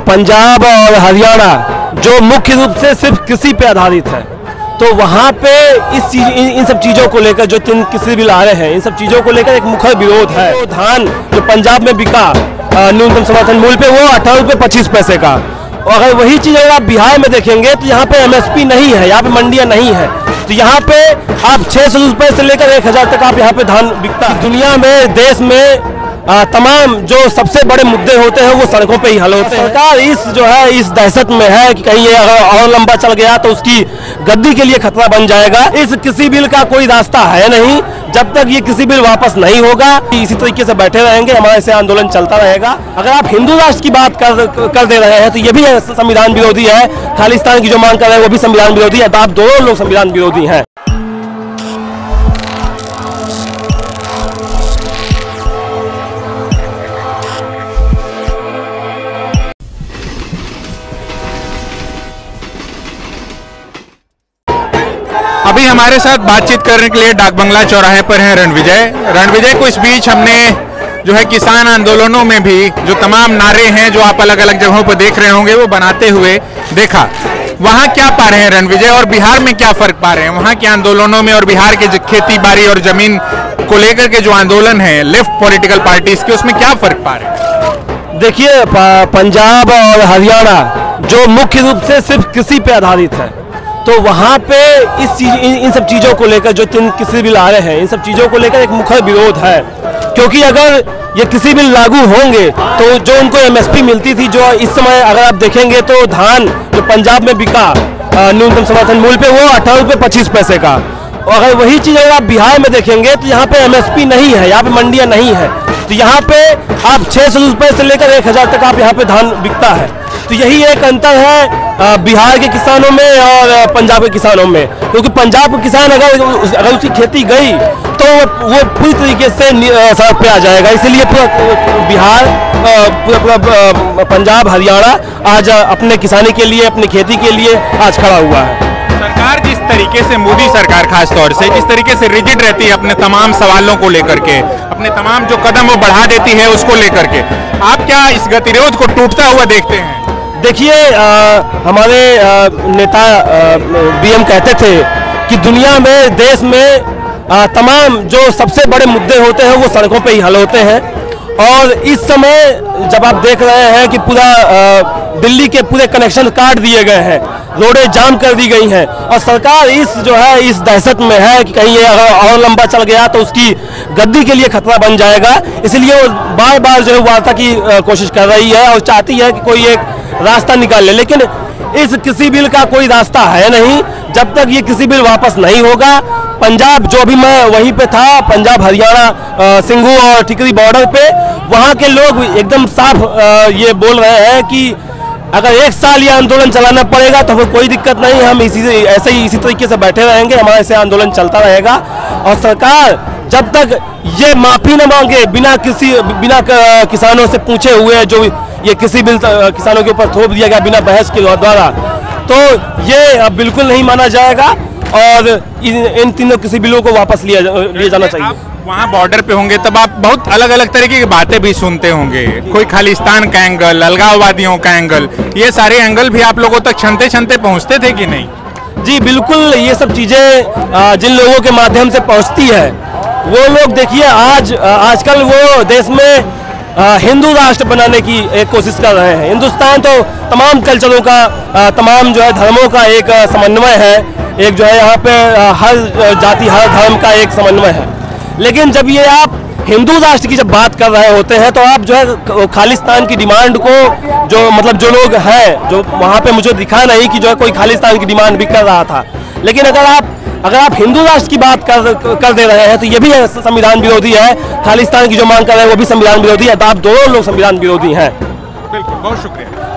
पंजाब और हरियाणा जो मुख्य रूप से सिर्फ कृषि पे आधारित है, तो वहाँ पे इन सब चीज़ों को लेकर जो कृषि बिल आ रहे हैं, इन सब चीज़ों को लेकर एक मुखर विरोध है। तो धान जो पंजाब में बिका न्यूनतम समर्थन मूल्य पे, वो 18 रुपये 25 पैसे का, और अगर वही चीज़ अगर आप बिहार में देखेंगे तो यहाँ पे MSP नहीं है, यहाँ पे मंडियाँ नहीं है, तो यहाँ पे आप 600 रुपये से लेकर 1000 तक आप यहाँ पे धान बिकता है। दुनिया में, देश में तमाम जो सबसे बड़े मुद्दे होते हैं वो सड़कों पे ही हल होते हैं। सरकार इस दहशत में है कि कहीं ये अगर और लंबा चल गया तो उसकी गद्दी के लिए खतरा बन जाएगा। इस कृषि बिल का कोई रास्ता है नहीं जब तक ये कृषि बिल वापस नहीं होगा। इसी तरीके से बैठे रहेंगे, हमारा ऐसे आंदोलन चलता रहेगा। अगर आप हिंदू राष्ट्र की बात कर दे रहे हैं तो ये भी संविधान विरोधी है। खालिस्तान की जो मांग कर रहे हैं वो भी संविधान विरोधी है। तो आप दोनों लोग संविधान विरोधी हैं। अभी हमारे साथ बातचीत करने के लिए डाक बंगला चौराहे पर हैं रणविजय को इस बीच हमने जो है किसान आंदोलनों में भी जो तमाम नारे हैं जो आप अलग अलग जगहों पर देख रहे होंगे वो बनाते हुए देखा। वहाँ क्या पा रहे हैं रणविजय, और बिहार में क्या फर्क पा रहे हैं वहाँ के आंदोलनों में, और बिहार के खेती बाड़ी और जमीन को लेकर के जो आंदोलन है लेफ्ट पॉलिटिकल पार्टीज के, उसमें क्या फर्क पा रहे हैं? देखिए, पंजाब और हरियाणा जो मुख्य रूप से सिर्फ कृषि पे आधारित है, तो वहाँ पे इन सब चीज़ों को लेकर जो कृषि बिल आ रहे हैं, इन सब चीज़ों को लेकर एक मुखर विरोध है। क्योंकि अगर ये कृषि बिल लागू होंगे तो जो उनको MSP मिलती थी, जो इस समय अगर आप देखेंगे तो धान जो पंजाब में बिका न्यूनतम समर्थन मूल्य पे, वो 18 रुपये 25 पैसे का, और अगर वही चीज़ अगर आप बिहार में देखेंगे तो यहाँ पे MSP नहीं है, यहाँ पे मंडियाँ नहीं है, तो यहाँ पे आप 600 रुपये से लेकर 1000 तक आप यहाँ पे धान बिकता है। तो यही एक अंतर है बिहार के किसानों में और पंजाब के किसानों में। क्योंकि पंजाब के किसान अगर उसकी खेती गई तो वो पूरी तरीके से सड़क पे आ जाएगा। इसीलिए पूरा बिहार, पूरा पंजाब, हरियाणा आज अपने किसानी के लिए, अपनी खेती के लिए आज खड़ा हुआ है। सरकार जिस तरीके से, मोदी सरकार खास तौर से जिस तरीके से रिजिड रहती है अपने तमाम सवालों को लेकर के, अपने तमाम जो कदम वो बढ़ा देती है उसको लेकर के, आप क्या इस गतिरोध को टूटता हुआ देखते हैं? देखिए, हमारे नेता BM कहते थे कि दुनिया में, देश में तमाम जो सबसे बड़े मुद्दे होते हैं वो सड़कों पे ही हल होते हैं। और इस समय जब आप देख रहे हैं कि पूरा दिल्ली के पूरे कनेक्शन काट दिए गए हैं, रोडें जाम कर दी गई हैं, और सरकार इस दहशत में है कि कहीं ये अगर और लंबा चल गया तो उसकी गद्दी के लिए खतरा बन जाएगा। इसलिए वो बार बार जो है वार्ता की कोशिश कर रही है और चाहती है कि कोई एक रास्ता निकाल ले। लेकिन इस कृषि बिल का कोई रास्ता है नहीं जब तक ये कृषि बिल वापस नहीं होगा। पंजाब, जो अभी मैं वहीं पे था, पंजाब हरियाणा सिंघू और टिकरी बॉर्डर पे, वहाँ के लोग एकदम साफ ये बोल रहे हैं कि अगर 1 साल ये आंदोलन चलाना पड़ेगा तो फिर कोई दिक्कत नहीं, हम इसी तरीके से बैठे रहेंगे, हमारा ऐसे आंदोलन चलता रहेगा। और सरकार जब तक ये माफी न मांगे बिना किसानों से पूछे हुए, जो ये कृषि बिल किसानों के ऊपर थोप दिया गया बिना बहस के द्वारा, तो ये बिल्कुल नहीं माना जाएगा और इन तीनों कृषि बिलों को वापस लिया जाना चाहिए। वहाँ बॉर्डर पे होंगे तब आप बहुत अलग अलग तरीके की बातें भी सुनते होंगे, कोई खालिस्तान का एंगल, अलगाववादियों का एंगल, ये सारे एंगल भी आप लोगों तक छनते छनते पहुँचते थे कि नहीं? जी बिल्कुल, ये सब चीज़ें जिन लोगों के माध्यम से पहुँचती है वो लोग, देखिए आजकल वो देश में हिंदू राष्ट्र बनाने की एक कोशिश कर रहे हैं। हिंदुस्तान तो तमाम कल्चरों का, तमाम जो है धर्मों का एक समन्वय है, एक जो है यहाँ पे हर जाति, हर धर्म का एक समन्वय है। लेकिन जब ये आप हिंदू राष्ट्र की जब बात कर रहे होते हैं तो आप जो है खालिस्तान की डिमांड को, जो मतलब जो लोग हैं, जो वहाँ पे मुझे दिखा नहीं कि जो है कोई खालिस्तान की डिमांड भी कर रहा था। लेकिन अगर आप हिंदू राष्ट्र की बात कर दे रहे हैं तो ये भी संविधान विरोधी है। खालिस्तान की जो मांग कर रहे हैं वो भी संविधान विरोधी है। तो आप दोनों लोग संविधान विरोधी हैं। बिल्कुल, बहुत शुक्रिया।